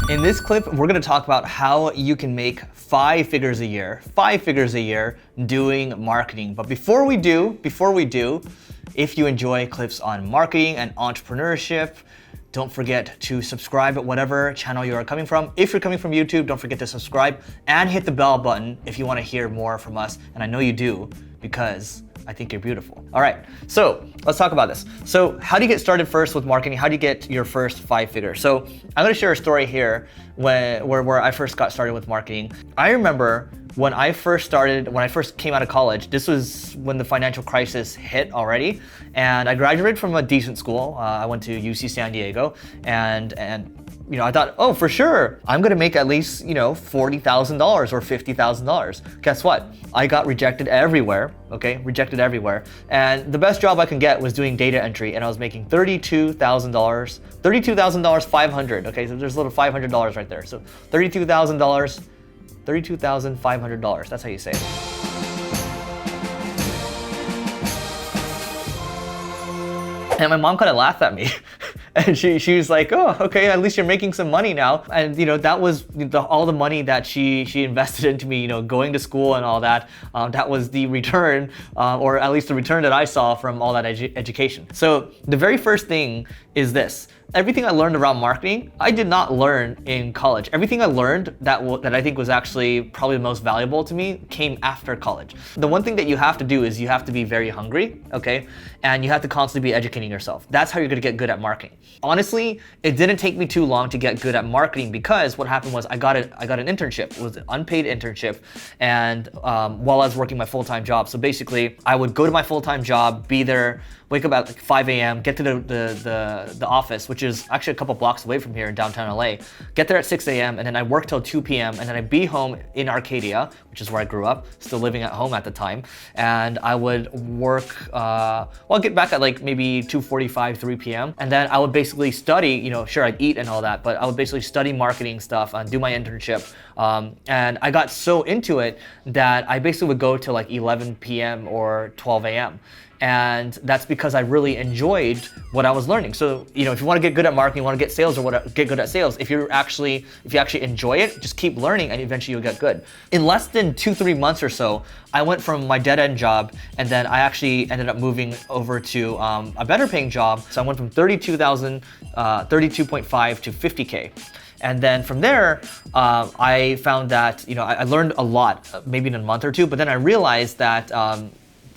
In this clip, we're gonna talk about how you can make 5 figures a year doing marketing. But before we do, if you enjoy clips on marketing and entrepreneurship, don't forget to subscribe at whatever channel you are coming from. If you're coming from YouTube, don't forget to subscribe and hit the bell button if you wanna hear more from us. And I know you do, because I think you're beautiful. All right, so let's talk about this. So how do you get started first with marketing? How do you get your first 5 figures? So I'm gonna share a story here where I first got started with marketing. I remember when I first came out of college, this was when the financial crisis hit already, and I graduated from a decent school. I went to UC San Diego, and I thought, oh, for sure, I'm gonna make at least, $40,000 or $50,000. Guess what? I got rejected everywhere, okay? Rejected everywhere. And the best job I can get was doing data entry, and I was making $32,000, $32,500, okay? So there's a little $500 right there. So $32,000, $32,500, that's how you say it. And my mom kind of laughed at me. And she was like, oh, okay, at least you're making some money now. And that was all the money that she invested into me, going to school and all that. That was the return, or at least the return that I saw from all that education. So the very first thing is this. Everything I learned around marketing, I did not learn in college. Everything I learned that I think was actually probably the most valuable to me came after college. The one thing that you have to do is you have to be very hungry, okay? And you have to constantly be educating yourself. That's how you're gonna get good at marketing. Honestly, it didn't take me too long to get good at marketing, because what happened was I got an internship. It was an unpaid internship, and while I was working my full-time job. So basically, I would go to my full-time job, be there, wake up at like 5 a.m., get to the office, which is actually a couple blocks away from here in downtown LA. Get there at 6 a.m. and then I work till 2 p.m. and then I'd be home in Arcadia, which is where I grew up, still living at home at the time. And I would work, I'd get back at like maybe 2:45, 3 p.m. And then I would basically study, sure, I'd eat and all that, but I would basically study marketing stuff and do my internship. And I got so into it that I basically would go till like 11 p.m. or 12 a.m. And that's because I really enjoyed what I was learning. So, if you want to get good at marketing, you want to get sales or get good at sales, if you actually enjoy it, just keep learning and eventually you'll get good. In less than 2-3 months or so, I went from my dead-end job, and then I actually ended up moving over to a better paying job. So I went from 32.5 to 50K. And then from there, I found that, I learned a lot, maybe in a month or two, but then I realized that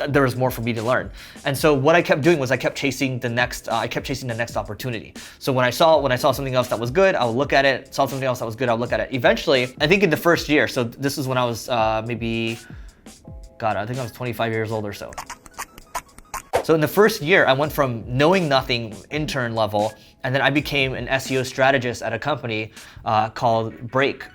there was more for me to learn. And so what I kept doing was I kept chasing the next opportunity. So when I saw something else that was good, I would look at it. Saw something else that was good, I would look at it. Eventually, I think in the first year, so this is when I was I think I was 25 years old or so. So in the first year, I went from knowing nothing, intern level, and then I became an SEO strategist at a company called Break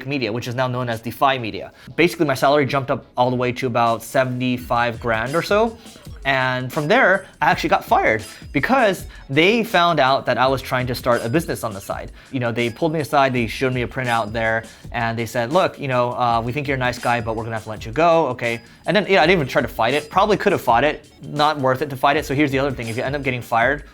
Media, which is now known as Defy Media. Basically, my salary jumped up all the way to about 75 grand or so. And from there, I actually got fired because they found out that I was trying to start a business on the side. They pulled me aside, they showed me a printout there, and they said, look, we think you're a nice guy, but we're gonna have to let you go, okay? And then, I didn't even try to fight it. Probably could have fought it, not worth it to fight it. So here's the other thing, if you end up getting fired,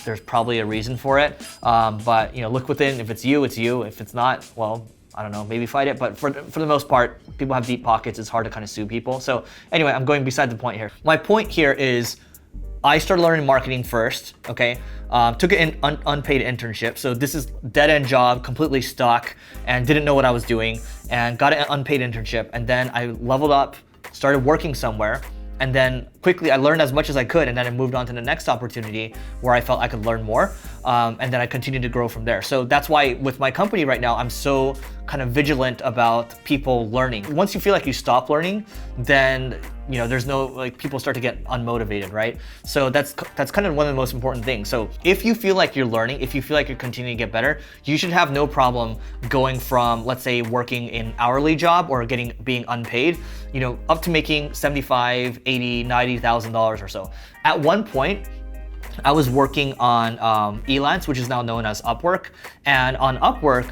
there's probably a reason for it. But look within, if it's you, it's you. If it's not, well, I don't know, maybe fight it. But for the most part, people have deep pockets. It's hard to kind of sue people. So anyway, I'm going beside the point here. My point here is I started learning marketing first, okay? Took an unpaid internship. So this is dead-end job, completely stuck, and didn't know what I was doing, and got an unpaid internship. And then I leveled up, started working somewhere, and then quickly I learned as much as I could, and then I moved on to the next opportunity where I felt I could learn more, and then I continued to grow from there. So that's why with my company right now, I'm so kind of vigilant about people learning. Once you feel like you stop learning, then there's no, people start to get unmotivated, right? So that's kind of one of the most important things. So if you feel like you're learning, if you feel like you're continuing to get better, you should have no problem going from, let's say, working in hourly job or being unpaid, up to making $75,000, $80,000, $90,000 or so. At one point, I was working on Elance, which is now known as Upwork, and on Upwork,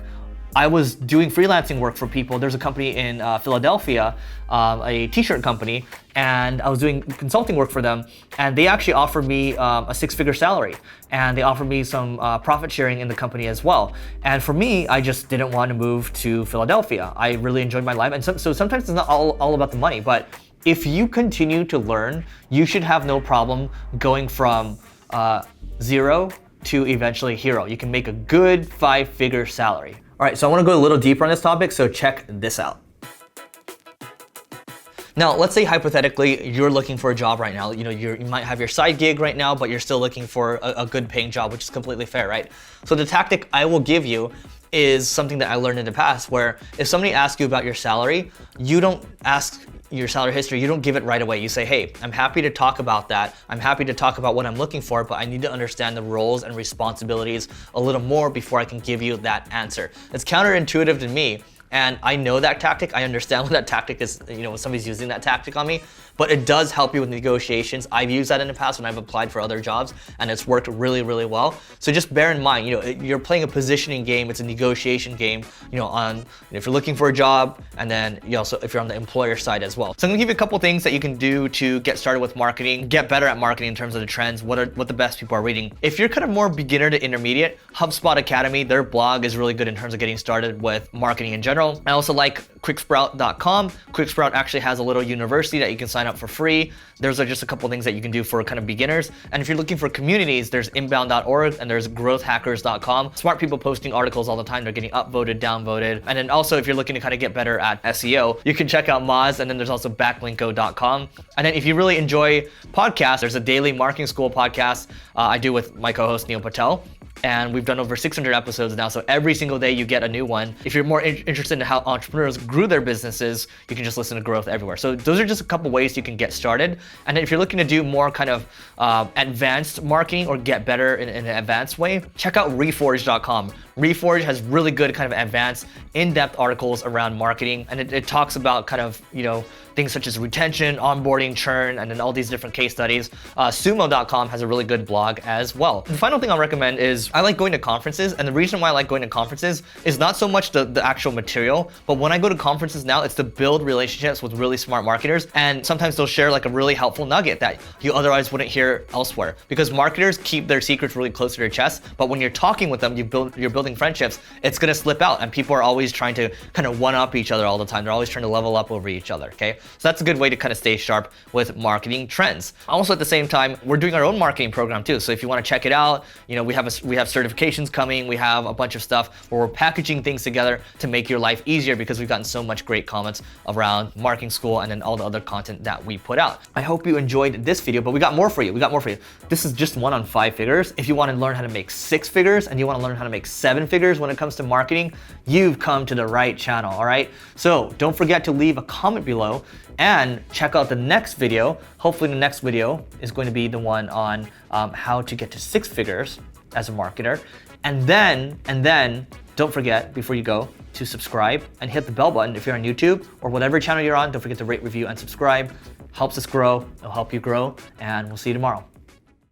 I was doing freelancing work for people. There's a company in Philadelphia, a t-shirt company, and I was doing consulting work for them, and they actually offered me a six-figure salary, and they offered me some profit sharing in the company as well. And for me, I just didn't want to move to Philadelphia. I really enjoyed my life, and so sometimes it's not all about the money, but if you continue to learn, you should have no problem going from zero to eventually hero. You can make a good 5-figure salary. All right, so I wanna go a little deeper on this topic, so check this out. Now, let's say hypothetically, you're looking for a job right now. You might have your side gig right now, but you're still looking for a good paying job, which is completely fair, right? So the tactic I will give you is something that I learned in the past, where if somebody asks you about your salary, you don't ask your salary history, you don't give it right away. You say, hey, I'm happy to talk about that. I'm happy to talk about what I'm looking for, but I need to understand the roles and responsibilities a little more before I can give you that answer. It's counterintuitive to me, and I know that tactic. I understand what that tactic is, when somebody's using that tactic on me, but it does help you with negotiations. I've used that in the past when I've applied for other jobs, and it's worked really, really well. So just bear in mind, you're playing a positioning game, it's a negotiation game, if you're looking for a job, and then if you're on the employer side as well. So I'm gonna give you a couple things that you can do to get started with marketing, get better at marketing in terms of the trends, what the best people are reading. If you're kind of more beginner to intermediate, HubSpot Academy, their blog is really good in terms of getting started with marketing in general. I also like quicksprout.com. Quicksprout actually has a little university that you can sign up for free. Those are just a couple things that you can do for kind of beginners. And if you're looking for communities, there's inbound.org and there's growthhackers.com. Smart people posting articles all the time. They're getting upvoted, downvoted. And then also if you're looking to kind of get better at SEO, you can check out Moz, and then there's also backlinko.com. And then if you really enjoy podcasts, there's a daily marketing school podcast I do with my co-host Neil Patel. And we've done over 600 episodes now, so every single day you get a new one. If you're more interested in how entrepreneurs grew their businesses, you can just listen to Growth Everywhere. So those are just a couple ways you can get started. And then if you're looking to do more kind of advanced marketing or get better in an advanced way, check out reforge.com. Reforge has really good kind of advanced, in-depth articles around marketing, and it talks about kind of, things such as retention, onboarding, churn, and then all these different case studies. Sumo.com has a really good blog as well. The final thing I'll recommend is I like going to conferences, and the reason why I like going to conferences is not so much the actual material, but when I go to conferences now, it's to build relationships with really smart marketers, and sometimes they'll share like a really helpful nugget that you otherwise wouldn't hear elsewhere. Because marketers keep their secrets really close to their chest, but when you're talking with them, you're building friendships, it's gonna slip out, and people are always trying to kind of one-up each other all the time. They're always trying to level up over each other, okay? So that's a good way to kind of stay sharp with marketing trends. Also at the same time, we're doing our own marketing program too. So if you want to check it out, we have certifications coming. We have a bunch of stuff where we're packaging things together to make your life easier, because we've gotten so much great comments around marketing school and then all the other content that we put out. I hope you enjoyed this video, but we got more for you. This is just one on 5 figures. If you want to learn how to make 6 figures and you want to learn how to make 7 figures when it comes to marketing, you've come to the right channel, all right? So don't forget to leave a comment below and check out the next video. Hopefully the next video is going to be the one on how to get to 6 figures as a marketer. And then don't forget, before you go, to subscribe and hit the bell button if you're on YouTube or whatever channel you're on. Don't forget to rate, review, and subscribe. Helps us grow, it'll help you grow, and we'll see you tomorrow.